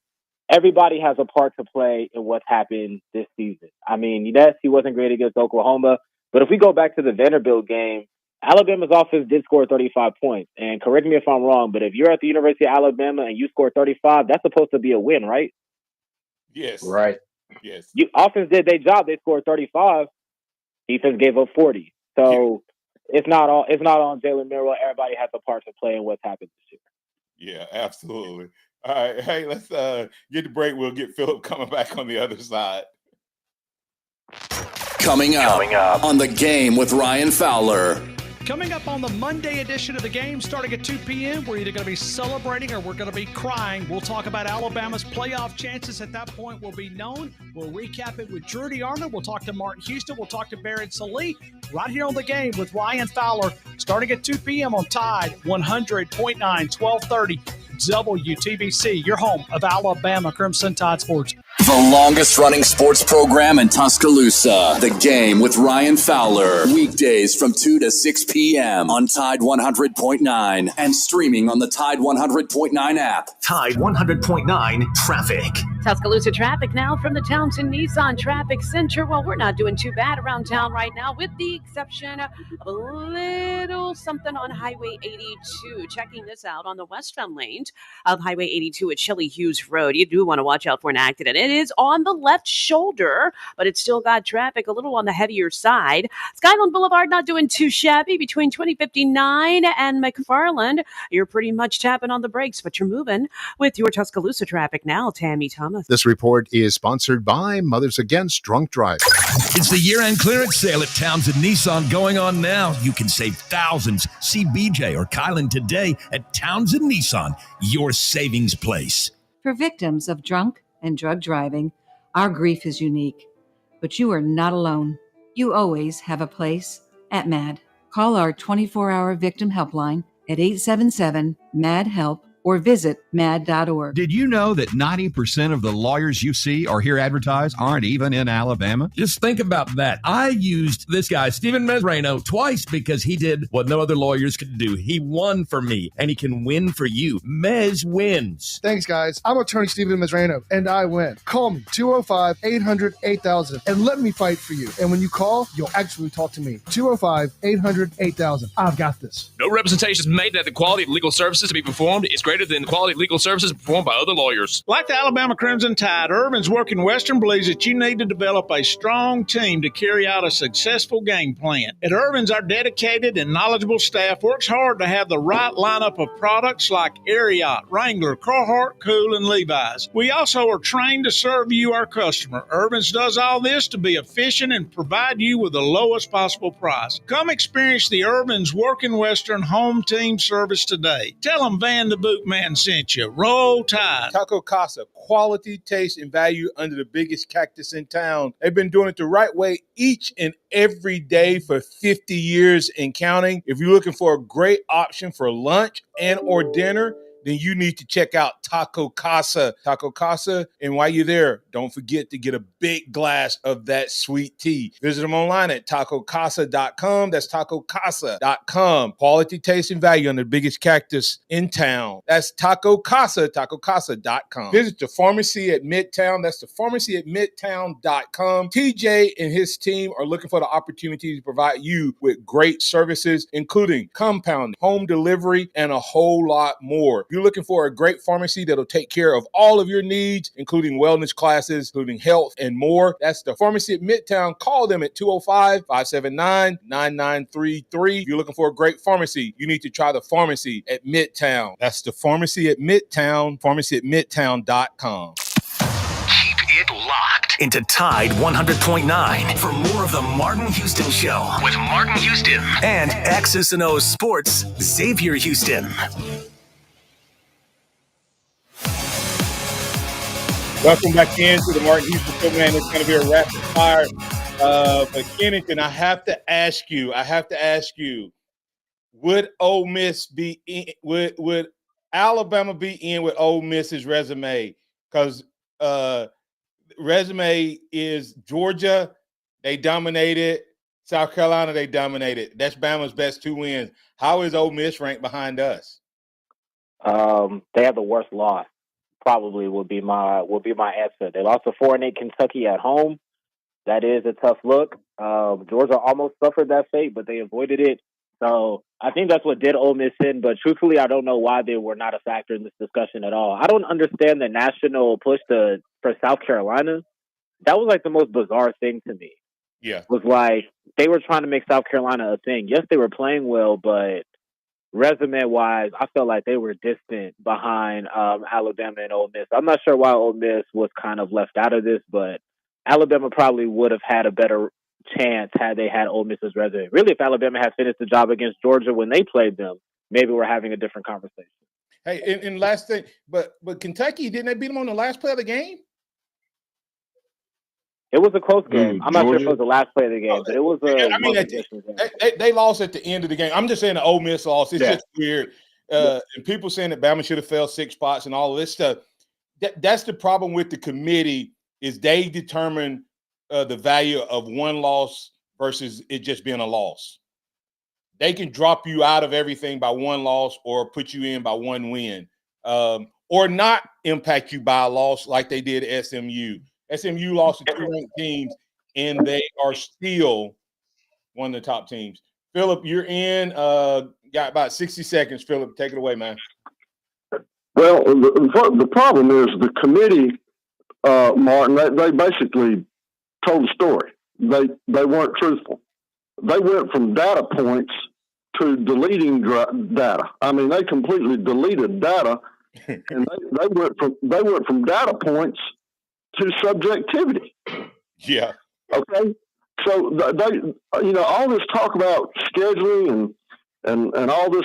everybody has a part to play in what's happened this season. I mean, yes, he wasn't great against Oklahoma, but if we go back to the Vanderbilt game, Alabama's offense did score 35 points. And correct me if I'm wrong, but if you're at the University of Alabama and you score 35, that's supposed to be a win, right? Yes. Right. Yes. Offense did their job. They scored 35. Defense gave up 40. So it's not on Jalen Milroe. Everybody has a part to play in what's happened this year. Yeah, absolutely. All right, hey, let's get the break. We'll get Philip coming back on the other side. Coming up on The Game with Ryan Fowler. Coming up on the Monday edition of The Game, starting at 2 p.m., we're either going to be celebrating or we're going to be crying. We'll talk about Alabama's playoff chances. At that point will be known. We'll recap it with Drudy Arnold. We'll talk to Martin Houston. We'll talk to Barrett Salee right here on The Game with Ryan Fowler, starting at 2 p.m. on Tide 100.9, 1230 WTBC, your home of Alabama Crimson Tide Sports. The longest running sports program in Tuscaloosa. The Game with Ryan Fowler. Weekdays from 2 to 6 p.m. on Tide 100.9 and streaming on the Tide 100.9 app. Tide 100.9 Traffic. Tuscaloosa traffic now from the Townsend Nissan Traffic Center. Well, we're not doing too bad around town right now, with the exception of a little something on Highway 82. Checking this out on the westbound lanes of Highway 82 at Shelley Hughes Road. You do want to watch out for an accident. It is on the left shoulder, but it's still got traffic a little on the heavier side. Skyland Boulevard not doing too shabby between 2059 and McFarland. You're pretty much tapping on the brakes, but you're moving with your Tuscaloosa traffic now. Tammy Thomas. This report is sponsored by Mothers Against Drunk Driving. It's the year-end clearance sale at Townsend Nissan going on now. You can save thousands. See BJ or Kylan today at Townsend Nissan, your savings place. For victims of drunk and drug driving, our grief is unique. But you are not alone. You always have a place at MAD. Call our 24-hour victim helpline at 877-MAD-HELP or visit mad.org. Did you know that 90% of the lawyers you see or hear advertised aren't even in Alabama? Just think about that. I used this guy, Stephen Mesrano, twice because he did what no other lawyers could do. He won for me, and he can win for you. Mez wins. Thanks, guys. I'm attorney Stephen Mesrano, and I win. Call me, 205-800-8000, and let me fight for you. And when you call, you'll actually talk to me. 205-800-8000. I've got this. No representations made that the quality of legal services to be performed is greater than the quality of legal services performed by other lawyers. Like the Alabama Crimson Tide, Urban's Working Western believes that you need to develop a strong team to carry out a successful game plan. At Urban's, our dedicated and knowledgeable staff works hard to have the right lineup of products like Ariat, Wrangler, Carhartt, Kool, and Levi's. We also are trained to serve you, our customer. Urban's does all this to be efficient and provide you with the lowest possible price. Come experience the Urban's Working Western home team service today. Tell them Van the Boot Man sent you. Roll Tide. Taco Casa, quality, taste, and value under the biggest cactus in town. They've been doing it the right way each and every day for 50 years and counting. If you're looking for a great option for lunch and or dinner, then you need to check out Taco Casa. Taco Casa, and while you're there, don't forget to get a big glass of that sweet tea. Visit them online at tacocasa.com. That's tacocasa.com. Quality, taste, and value on the biggest cactus in town. That's Taco Casa, tacocasa.com. Visit the pharmacy at Midtown. That's the pharmacy at midtown.com. TJ and his team are looking for the opportunity to provide you with great services, including compounding, home delivery, and a whole lot more. You're looking for a great pharmacy that'll take care of all of your needs, including wellness classes, including health and more. That's the pharmacy at Midtown. Call them at 205-579-9933. If you're looking for a great pharmacy, you need to try the pharmacy at Midtown. That's the pharmacy at Midtown, pharmacy at midtown.com. Keep it locked into Tide 100.9 for more of the Martin Houston Show with Martin Houston and X's and O's Sports, Xavier Houston. Welcome back into the Martin Houston Show, man. It's going to be a rapid fire. But Kennington, I have to ask you, would Ole Miss be in, would Alabama be in with Ole Miss's resume? Because resume is Georgia, they dominated. South Carolina, they dominated. That's Bama's best 2 wins. How is Ole Miss ranked behind us? They have the worst loss. Probably will be my answer. They lost to 4-8 Kentucky at home. That is a tough look. Georgia almost suffered that fate, but they avoided it. So I think that's what did Ole Miss in. But truthfully, I don't know why they were not a factor in this discussion at all. I don't understand the national push for South Carolina. That was like the most bizarre thing to me. Yeah. was like they were trying to make South Carolina a thing. Yes, they were playing well, but resume-wise, I felt like they were distant behind Alabama and Ole Miss. I'm not sure why Ole Miss was kind of left out of this, but Alabama probably would have had a better chance had they had Ole Miss's resume. Really, if Alabama had finished the job against Georgia when they played them, maybe we're having a different conversation. Hey, and last thing, but Kentucky, didn't they beat them on the last play of the game? It was a close game. I'm not sure if it Georgia? was the last play of the game, but it was a I mean, they lost at the end of the game. I'm just saying the Ole Miss loss. It's just weird. And people saying that Bama should have fell 6 spots and all of this stuff. That's the problem with the committee is they determine the value of one loss versus it just being a loss. They can drop you out of everything by one loss or put you in by one win, or not impact you by a loss like they did at SMU. SMU lost to 2 ranked teams, and they are still one of the top teams. Philip, you're in. Got about 60 seconds. Philip, take it away, man. Well, the problem is the committee, Martin, they basically told a story. They weren't truthful. They went from data points to deleting data. I mean, they completely deleted data, and they went from data points to subjectivity. Yeah. Okay. So they, all this talk about scheduling and all this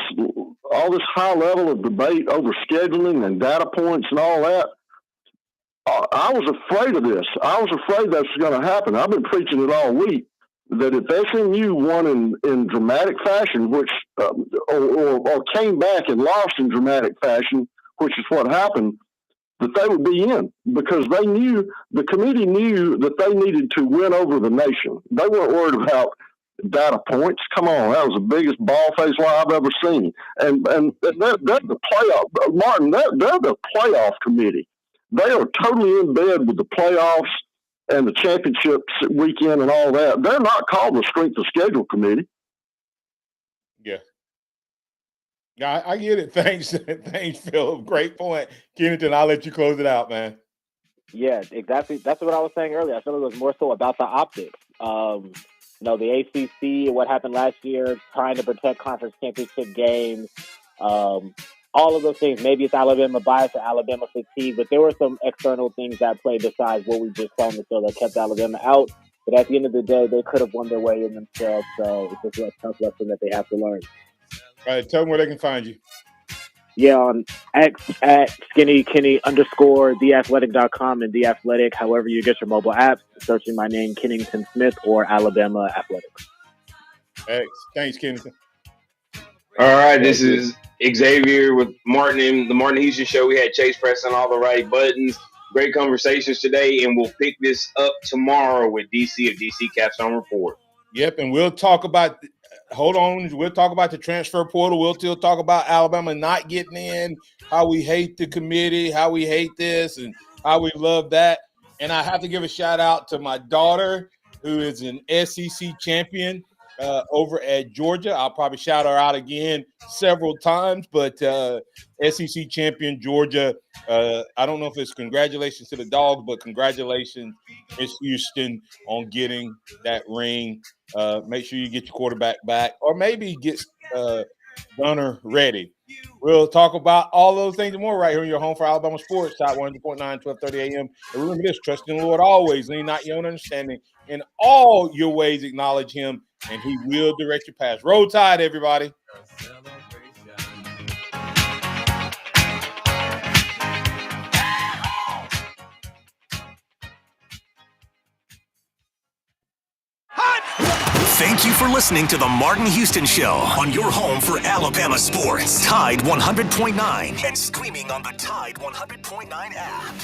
high level of debate over scheduling and data points and all that. I was afraid of this. I was afraid that's going to happen. I've been preaching it all week that if SMU won in dramatic fashion, which or came back and lost in dramatic fashion, which is what happened, that they would be in because the committee knew that they needed to win over the nation. They weren't worried about data points. Come on, that was the biggest ball-faced lie I've ever seen. And they're the playoff, Martin. They're the playoff committee. They are totally in bed with the playoffs and the championship weekend and all that. They're not called the strength of schedule committee. Yeah. Yeah, I get it. Thanks, Philip. Great point. Kennington, I'll let you close it out, man. Yeah, exactly. That's what I was saying earlier. I feel it was more so about the optics. The ACC, what happened last year, trying to protect conference championship games, all of those things. Maybe it's Alabama bias or Alabama fatigue, but there were some external things that played besides what we just saw in the show that kept Alabama out. But at the end of the day, they could have won their way in themselves. So it's just a tough lesson that they have to learn. All right, tell them where they can find you. Yeah, on X at skinnykenny_theathletic.com and The Athletic, however you get your mobile apps, searching my name, Kennington Smith, or Alabama Athletics. Thanks, Kennington. All right, this is Xavier with Martin and the Martin Houston Show. We had Chase pressing all the right buttons. Great conversations today, and we'll pick this up tomorrow with DC of DC Capstone Report. Yep, and we'll talk about – hold on. We'll talk about the transfer portal. We'll still talk about Alabama not getting in, how we hate the committee, how we hate this, and how we love that. And I have to give a shout-out to my daughter, who is an SEC champion over at Georgia. I'll probably shout her out again several times, but SEC champion Georgia. I don't know if it's congratulations to the Dogs, but congratulations, Miss Houston, on getting that ring. Make sure you get your quarterback back, or maybe get Gunner ready. We'll talk about all those things and more right here in your home for Alabama Sports, Top 100.9, 1230 a.m. And remember this, trust in the Lord always, lean not your own understanding. In all your ways, acknowledge him, and he will direct your path. Roll Tide, everybody. Thank you for listening to the Martin Houston Show on your home for Alabama sports. Tide 100.9 and streaming on the Tide 100.9 app.